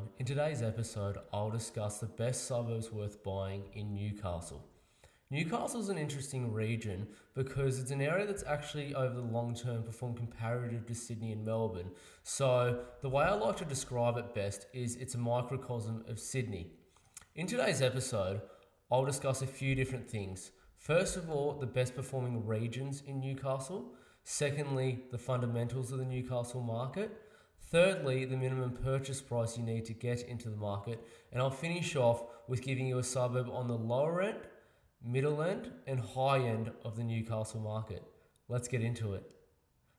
everyone. In today's episode, I'll discuss the best suburbs worth buying in Newcastle. Newcastle is an interesting region because it's an area that's actually over the long term performed comparative to Sydney and Melbourne. So, the way I like to describe it best is it's a microcosm of Sydney. In today's episode, I'll discuss a few different things. First of all, the best performing regions in Newcastle. Secondly, the fundamentals of the Newcastle market. Thirdly, the minimum purchase price you need to get into the market. And I'll finish off with giving you a suburb on the lower end, middle end, and high end of the Newcastle market. Let's get into it.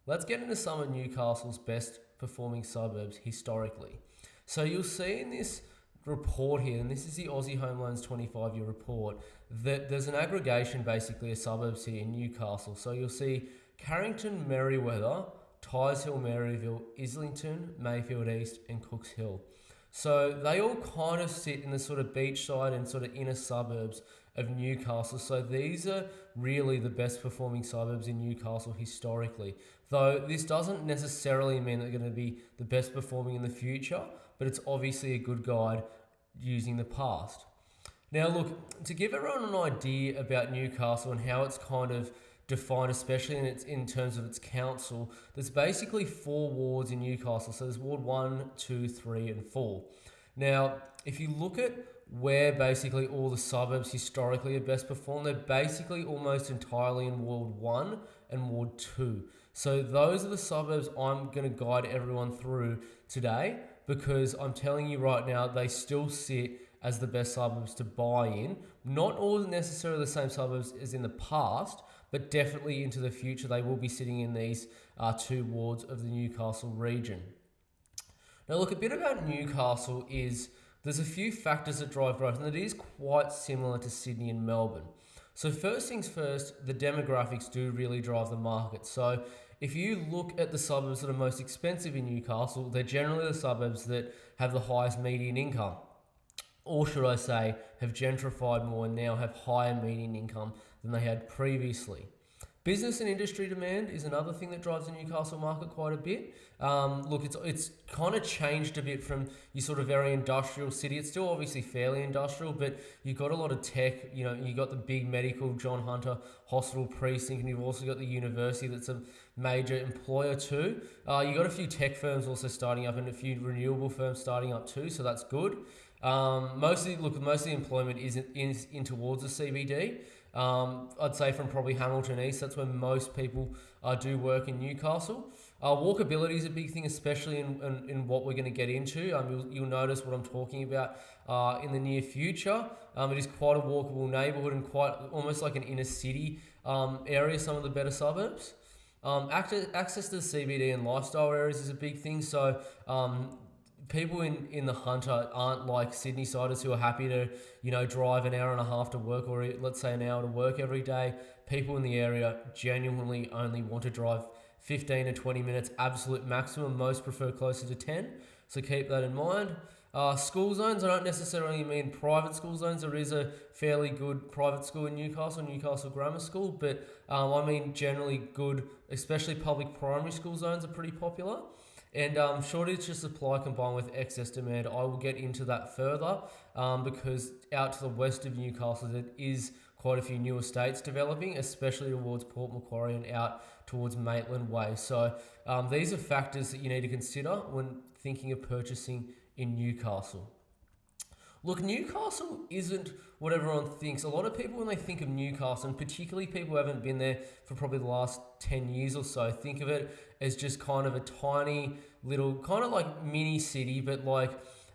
Let's get into some of Newcastle's best performing suburbs historically. So you'll see in this report here, and this is the Aussie Home Loans 25-year report, that there's an aggregation basically of suburbs here in Newcastle. So you'll see Carrington, Merriweather, Tyres Hill, Maryville, Islington, Mayfield East, and Cooks Hill. So they all kind of sit in the sort of beachside and sort of inner suburbs of Newcastle. So these are really the best performing suburbs in Newcastle historically. Though this doesn't necessarily mean they're going to be the best performing in the future, but it's obviously a good guide using the past. Now look, to give everyone an idea about Newcastle and how it's kind of defined, especially in terms of its council, there's basically 4 wards in Newcastle. So there's Ward 1, 2, 3 and 4. Now, if you look at where basically all the suburbs historically have best performed, they're basically almost entirely in Ward 1 and Ward 2. So those are the suburbs I'm going to guide everyone through today, because I'm telling you right now, they still sit as the best suburbs to buy in. Not all necessarily the same suburbs as in the past, but definitely into the future, they will be sitting in these 2 wards of the Newcastle region. Now look, a bit about Newcastle is there's a few factors that drive growth, and it is quite similar to Sydney and Melbourne. So first things first, the demographics do really drive the market. So if you look at the suburbs that are most expensive in Newcastle, they're generally the suburbs that have the highest median income. Or should I say, have gentrified more and now have higher median income than they had previously. Business and industry demand is another thing that drives the Newcastle market quite a bit. Look, it's kind of changed a bit from your sort of very industrial city. It's still obviously fairly industrial, but you've got a lot of tech. You know, you've got the big medical John Hunter Hospital precinct, and you've also got the university that's a major employer too. You've got a few tech firms also starting up and a few renewable firms starting up too, so that's good. Most of the employment is in towards the CBD. I'd say from probably Hamilton East, that's where most people do work in Newcastle. Walkability is a big thing, especially in what we're going to get into. You'll notice what I'm talking about in the near future. It is quite a walkable neighbourhood and quite almost like an inner city area, some of the better suburbs. Access to the CBD and lifestyle areas is a big thing. So people in the Hunter aren't like Sydney siders who are happy to, drive an hour and a half to work, or let's say an hour to work every day. People in the area genuinely only want to drive 15 to 20 minutes, absolute maximum. Most prefer closer to 10. So keep that in mind. School zones, I don't necessarily mean private school zones. There is a fairly good private school in Newcastle Grammar School, but I mean generally good, especially public primary school zones are pretty popular. And shortage of supply combined with excess demand, I will get into that further because out to the west of Newcastle there is quite a few new estates developing, especially towards Port Macquarie and out towards Maitland Way. So these are factors that you need to consider when thinking of purchasing in Newcastle. Look, Newcastle isn't what everyone thinks. A lot of people, when they think of Newcastle, and particularly people who haven't been there for probably the last 10 years or so, think of it as just kind of a tiny little, kind of like mini city, but like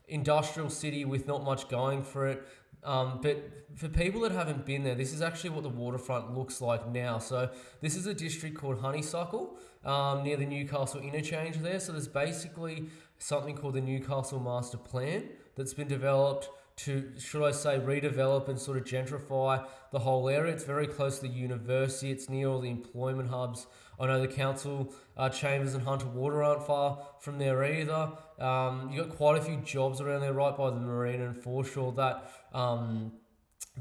industrial city with not much going for it. But for people that haven't been there, this is actually what the waterfront looks like now. So this is a district called Honeysuckle near the Newcastle interchange there. So there's basically something called the Newcastle Master Plan that's been developed to, should I say, redevelop and sort of gentrify the whole area. It's very close to the university. It's near all the employment hubs. I know the council chambers and Hunter Water aren't far from there either. You've got quite a few jobs around there, right by the marina and foreshore. That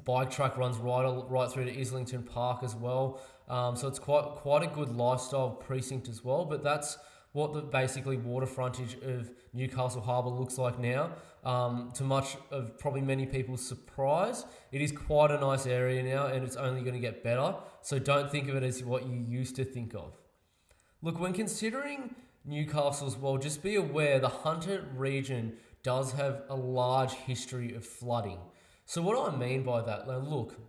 bike track runs right through to Islington Park as well. So it's quite a good lifestyle precinct as well. But that's what the basically water frontage of Newcastle Harbour looks like now. To much of probably many people's surprise, it is quite a nice area now, and it's only going to get better. So don't think of it as what you used to think of. Look, when considering Newcastle as well, just be aware the Hunter region does have a large history of flooding. So what I mean by that, now look,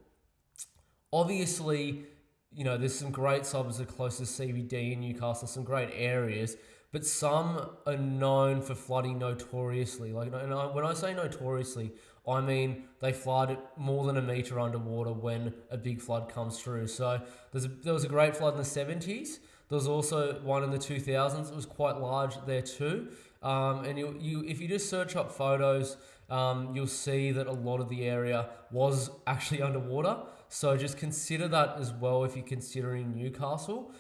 obviously, there's some great suburbs that are close to CBD in Newcastle, some great areas, but some are known for flooding notoriously. When I say notoriously, I mean they flood more than a metre underwater when a big flood comes through. So there was a great flood in the 70s. There was also one in the 2000s. It was quite large there too. And if you just search up photos, you'll see that a lot of the area was actually underwater. So just consider that as well if you're considering Newcastle,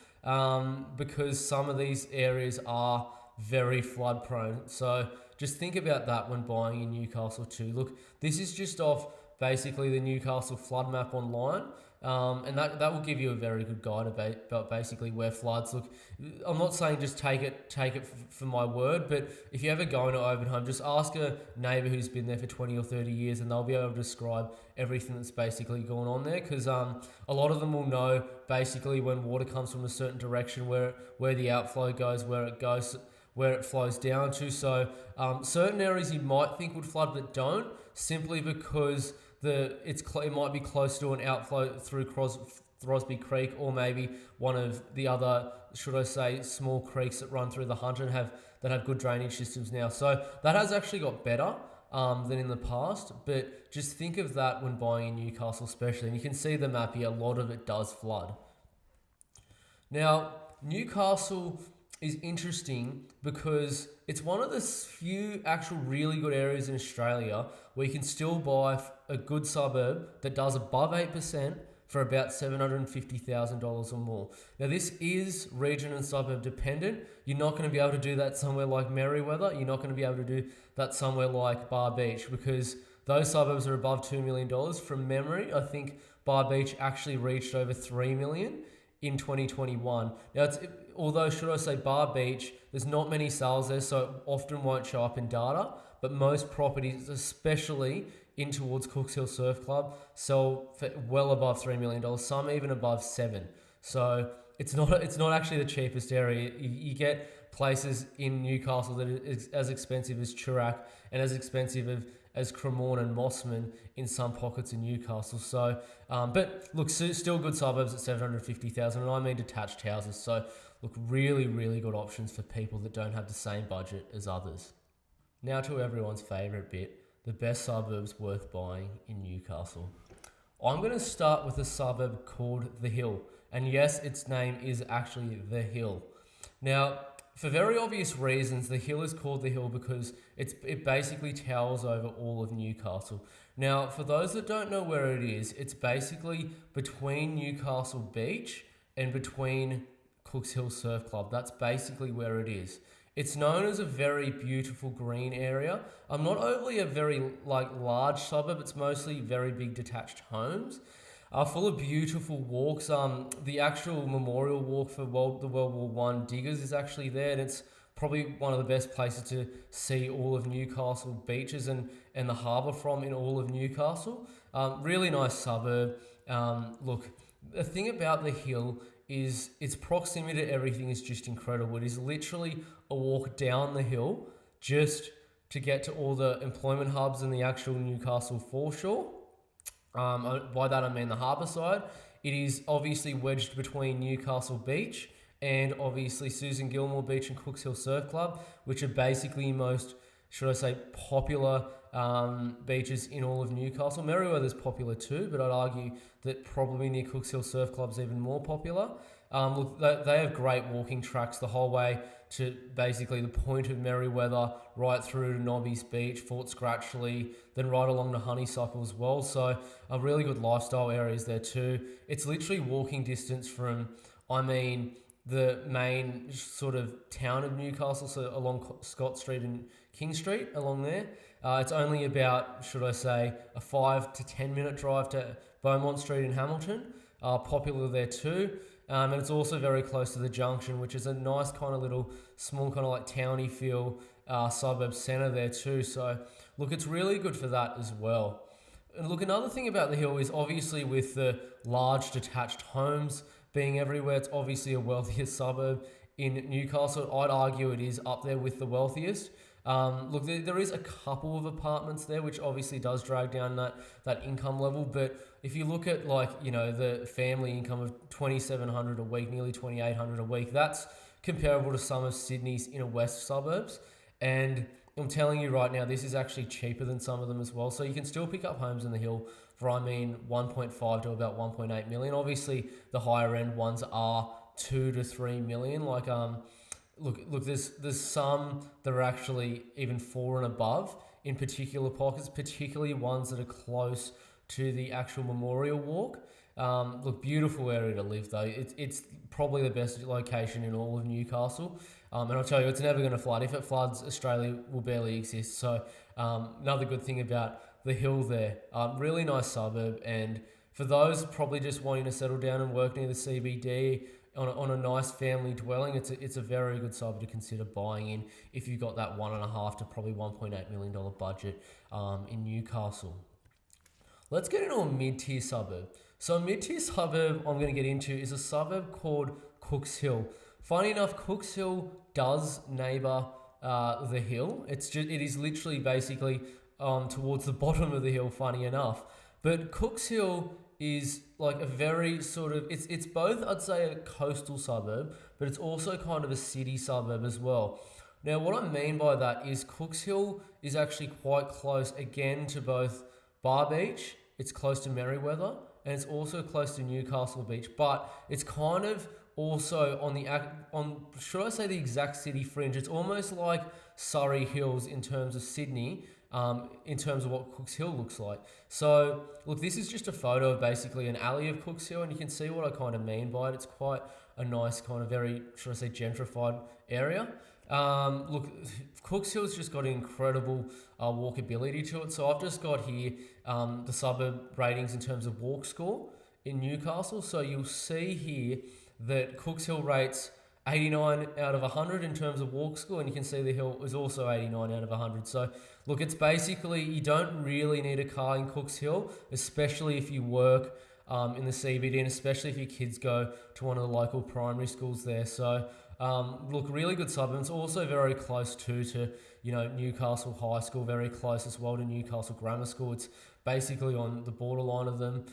because some of these areas are very flood prone. So just think about that when buying in Newcastle too. Look, this is just off basically the Newcastle flood map online. And that will give you a very good guide about basically where floods look. I'm not saying just take it for my word, but if you ever go into Openhome, just ask a neighbour who's been there for 20 or 30 years and they'll be able to describe everything that's basically going on there, because a lot of them will know basically when water comes from a certain direction where the outflow goes, where it flows down to. So certain areas you might think would flood but don't, simply because it might be close to an outflow through Throsby Creek, or maybe one of the other, should I say, small creeks that run through the Hunter and that have good drainage systems now. So that has actually got better than in the past, but just think of that when buying in Newcastle especially. And you can see the map here, a lot of it does flood. Now, Newcastle is interesting because it's one of the few actual really good areas in Australia where you can still buy a good suburb that does above 8% for about $750,000 or more. Now, this is region and suburb dependent. You're not going to be able to do that somewhere like Merewether. You're not going to be able to do that somewhere like Bar Beach, because those suburbs are above $2 million. From memory, I think Bar Beach actually reached over $3 million in 2021. Now, although should I say Bar Beach, there's not many sales there, so it often won't show up in data, but most properties, especially in towards Cooks Hill Surf Club, sell for well above $3 million, some even above $7 million. So it's not actually the cheapest area. You get places in Newcastle that is as expensive as Chirac and as expensive as Cremorne and Mossman in some pockets in Newcastle. So, but look, still good suburbs at 750,000, and I mean detached houses. So, look, really, really good options for people that don't have the same budget as others. Now to everyone's favourite bit, the best suburbs worth buying in Newcastle. I'm going to start with a suburb called The Hill, and yes, its name is actually The Hill. Now, for very obvious reasons, The Hill is called The Hill because it basically towers over all of Newcastle. Now, for those that don't know where it is, it's basically between Newcastle Beach and between Cooks Hill Surf Club. That's basically where it is. It's known as a very beautiful green area. Not overly a very large suburb. It's mostly very big detached homes. Full of beautiful walks. The actual memorial walk for the World War I diggers is actually there, and it's probably one of the best places to see all of Newcastle beaches and the harbour from in all of Newcastle. Really nice suburb. Look, the thing about The Hill is its proximity to everything is just incredible. It is literally a walk down the hill just to get to all the employment hubs in the actual Newcastle foreshore. By that I mean the harbour side. It is obviously wedged between Newcastle Beach and obviously Susan Gilmore Beach and Cooks Hill Surf Club, which are basically most, should I say, popular beaches in all of Newcastle. Merewether's popular too, but I'd argue that probably near Cooks Hill Surf Club's even more popular. Look, they have great walking tracks the whole way to basically the point of Merewether, right through to Nobby's Beach, Fort Scratchley, then right along to Honeysuckle as well. So a really good lifestyle areas there too. It's literally walking distance from, the main sort of town of Newcastle, so along Scott Street and King Street, along there. It's only about, should I say, a 5 to 10 minute drive to Beaumont Street in Hamilton. Popular there too. And it's also very close to the junction, which is a nice kind of little small kind of like towny feel suburb centre there too. So look, it's really good for that as well. And look, another thing about the hill is obviously with the large detached homes being everywhere, it's obviously a wealthier suburb in Newcastle. I'd argue it is up there with the wealthiest. Look, there is a couple of apartments there, which obviously does drag down that income level. But if you look at the family income of $2,700 a week, nearly $2,800 a week, that's comparable to some of Sydney's inner west suburbs. And I'm telling you right now, this is actually cheaper than some of them as well. So you can still pick up homes in the hill for 1.5 to about 1.8 million. Obviously, the higher end ones are 2 to 3 million. Look, there's some that are actually even 4 and above in particular pockets, particularly ones that are close to the actual Memorial Walk. Look, beautiful area to live though. It's probably the best location in all of Newcastle. And I'll tell you, it's never going to flood. If it floods, Australia will barely exist. So another good thing about the hill there, really nice suburb. And for those probably just wanting to settle down and work near the CBD on a nice family dwelling, it's a very good suburb to consider buying in if you've got that $1.5 to probably $1.8 million budget in Newcastle. Let's get into a mid-tier suburb. So a mid-tier suburb I'm going to get into is a suburb called Cooks Hill. Funny enough, Cooks Hill does neighbour the hill. It is literally basically towards the bottom of the hill, funny enough. But Cooks Hill is like a very sort of, it's both, I'd say, a coastal suburb, but it's also kind of a city suburb as well. Now, what I mean by that is Cooks Hill is actually quite close, again, to both Bar Beach, it's close to Merewether, and it's also close to Newcastle Beach, but it's kind of also on should I say the exact city fringe. It's almost like Surrey Hills in terms of Sydney, in terms of what Cooks Hill looks like. So look, this is just a photo of basically an alley of Cooks Hill, and you can see what I kind of mean by it. It's quite a nice kind of very, should I say, gentrified area. Look, Cooks Hill's just got incredible walkability to it. So I've just got here the suburb ratings in terms of walk score in Newcastle. So you'll see here that Cooks Hill rates 89 out of 100 in terms of walk score, and you can see the hill is also 89 out of 100. So look, it's basically, you don't really need a car in Cooks Hill, especially if you work in the CBD, and especially if your kids go to one of the local primary schools there. So look, really good suburb. It's also very close to Newcastle High School, very close as well to Newcastle Grammar School. It's basically on the borderline of them.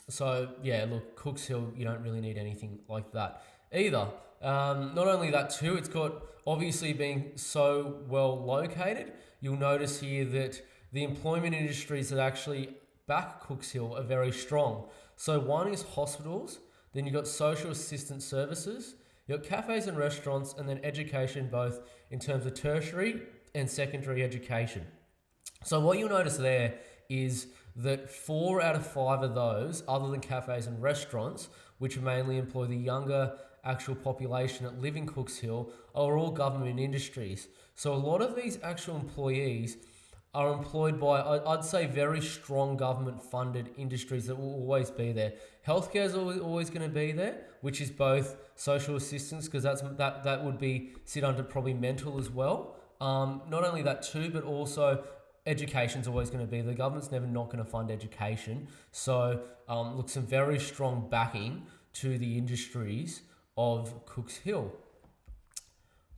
So yeah, look, Cooks Hill, you don't really need anything like that either. Not only that too, it's got, obviously being so well located, you'll notice here that the employment industries that actually back Cooks Hill are very strong. So one is hospitals, then you've got social assistance services, you've got cafes and restaurants, and then education, both in terms of tertiary and secondary education. So what you'll notice there is that 4 out of 5 of those, other than cafes and restaurants, which mainly employ the younger actual population that live in Cooks Hill, are all government industries. So a lot of these actual employees are employed by, I'd say, very strong government-funded industries that will always be there. Healthcare is always going to be there, which is both social assistance, because that would be sit under probably mental as well. Not only that too, but also education's always going to be. The government's never not going to fund education. So look, some very strong backing to the industries of Cooks Hill.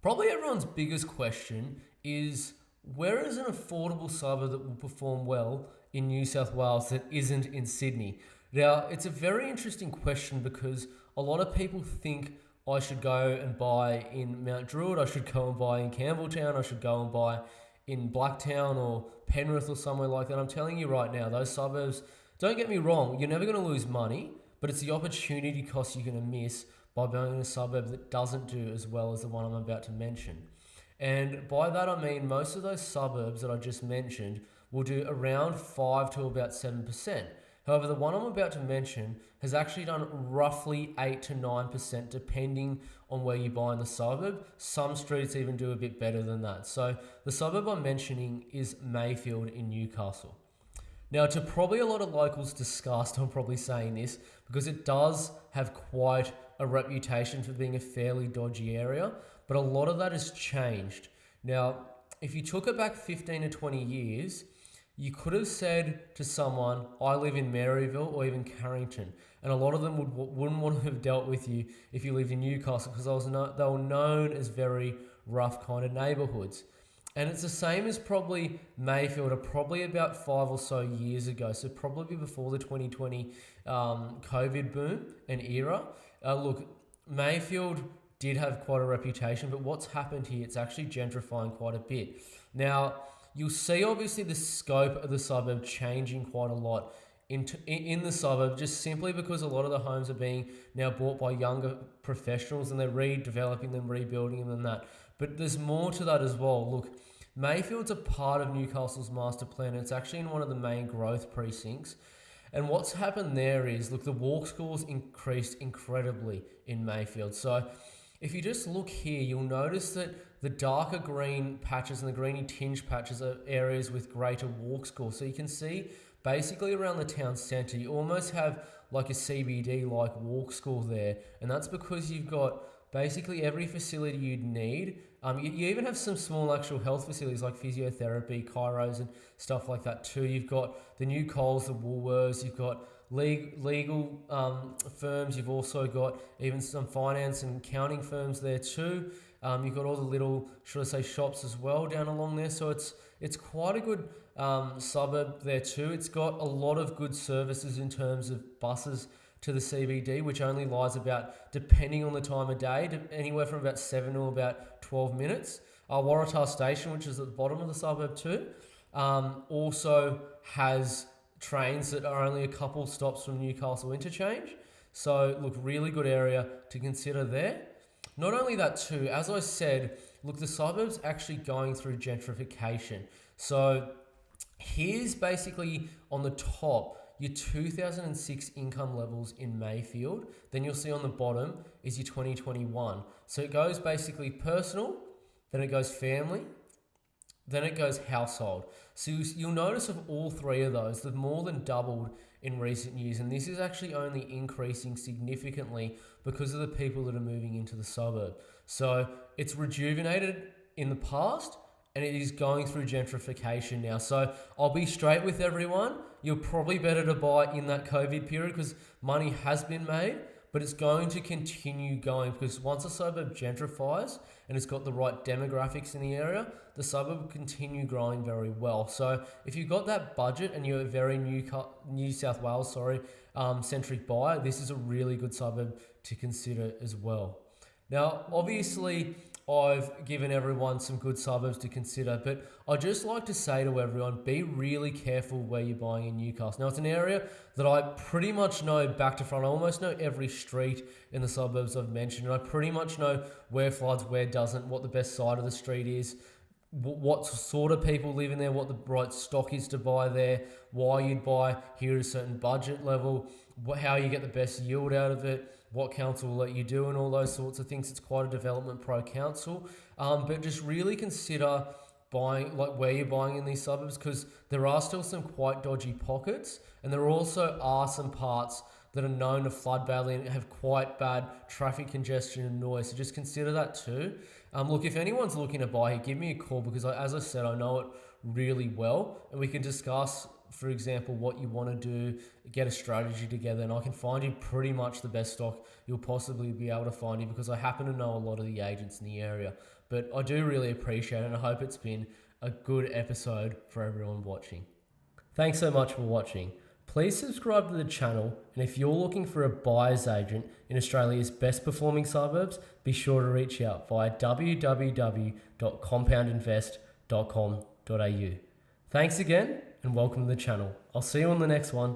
Probably everyone's biggest question is, where is an affordable suburb that will perform well in New South Wales that isn't in Sydney? Now, it's a very interesting question because a lot of people think I should go and buy in Mount Druitt, I should go and buy in Campbelltown, I should go and buy in Blacktown or Penrith or somewhere like that. I'm telling you right now, those suburbs, don't get me wrong, you're never going to lose money, but it's the opportunity cost you're going to miss by buying in a suburb that doesn't do as well as the one I'm about to mention. And by that I mean most of those suburbs that I just mentioned will do around 5 to about 7%. However, the one I'm about to mention has actually done roughly 8 to 9% depending on where you buy in the suburb. Some streets even do a bit better than that. So the suburb I'm mentioning is Mayfield in Newcastle. Now, to probably a lot of locals' disgust, I'm probably saying this because it does have quite a reputation for being a fairly dodgy area, but a lot of that has changed. Now, if you took it back 15 to 20 years, you could have said to someone, I live in Maryville or even Carrington, and a lot of them wouldn't want to have dealt with you if you lived in Newcastle because they were known as very rough kind of neighbourhoods. And it's the same as probably Mayfield, or probably about 5 or so years ago, so probably before the 2020 COVID boom and era. Look, Mayfield did have quite a reputation, but what's happened here, it's actually gentrifying quite a bit. Now, you'll see obviously the scope of the suburb changing quite a lot in the suburb, just simply because a lot of the homes are being now bought by younger professionals and they're redeveloping them, rebuilding them and that. But there's more to that as well. Look, Mayfield's a part of Newcastle's master plan, and it's actually in one of the main growth precincts. And what's happened there is, look, the walk scores increased incredibly in Mayfield. So if you just look here, you'll notice that the darker green patches and the greeny tinge patches are areas with greater walk score. So you can see basically around the town centre, you almost have like a CBD-like walk score there. And that's because you've got basically every facility you'd need. You even have some small actual health facilities like physiotherapy, chiros and stuff like that too. You've got the new Coles, the Woolworths, you've got legal firms, you've also got even some finance and accounting firms there too. You've got all the little, should I say, shops as well down along there. So it's quite a good suburb there too. It's got a lot of good services in terms of buses to the CBD, which only lies about, depending on the time of day, anywhere from about 7 to about 12 minutes. Waratah Station, which is at the bottom of the suburb too, also has trains that are only a couple stops from Newcastle Interchange. So look, really good area to consider there. Not only that too, as I said, look, the suburb's actually going through gentrification. So here's basically on the top your 2006 income levels in Mayfield. Then you'll see on the bottom is your 2021. So it goes basically personal, then it goes family, then it goes household. So you'll notice of all three of those, they've more than doubled in recent years. And this is actually only increasing significantly because of the people that are moving into the suburb. So it's rejuvenated in the past and it is going through gentrification now. So I'll be straight with everyone. You're probably better to buy in that COVID period because money has been made, but it's going to continue going because once a suburb gentrifies and it's got the right demographics in the area, the suburb will continue growing very well. So if you've got that budget and you're a very New South Wales centric buyer, this is a really good suburb to consider as well. Now, obviously, I've given everyone some good suburbs to consider, but I'd just like to say to everyone, be really careful where you're buying in Newcastle. Now, it's an area that I pretty much know back to front. I almost know every street in the suburbs I've mentioned, and I pretty much know where floods, where doesn't, what the best side of the street is, what sort of people live in there, what the right stock is to buy there, why you'd buy here at a certain budget level, how you get the best yield out of it, what council will let you do and all those sorts of things. It's quite a development pro council, but just really consider buying, like where you're buying in these suburbs, because there are still some quite dodgy pockets, and there also are some parts that are known to flood badly and have quite bad traffic congestion and noise. So just consider that too. Look, if anyone's looking to buy here, give me a call because as I said, I know it really well, and we can discuss, for example, what you want to do, get a strategy together, and I can find you pretty much the best stock you'll possibly be able to find you because I happen to know a lot of the agents in the area. But I do really appreciate it, and I hope it's been a good episode for everyone watching. Thanks so much for watching. Please subscribe to the channel, and if you're looking for a buyer's agent in Australia's best performing suburbs, be sure to reach out via www.compoundinvest.com.au. Thanks again, and welcome to the channel. I'll see you on the next one.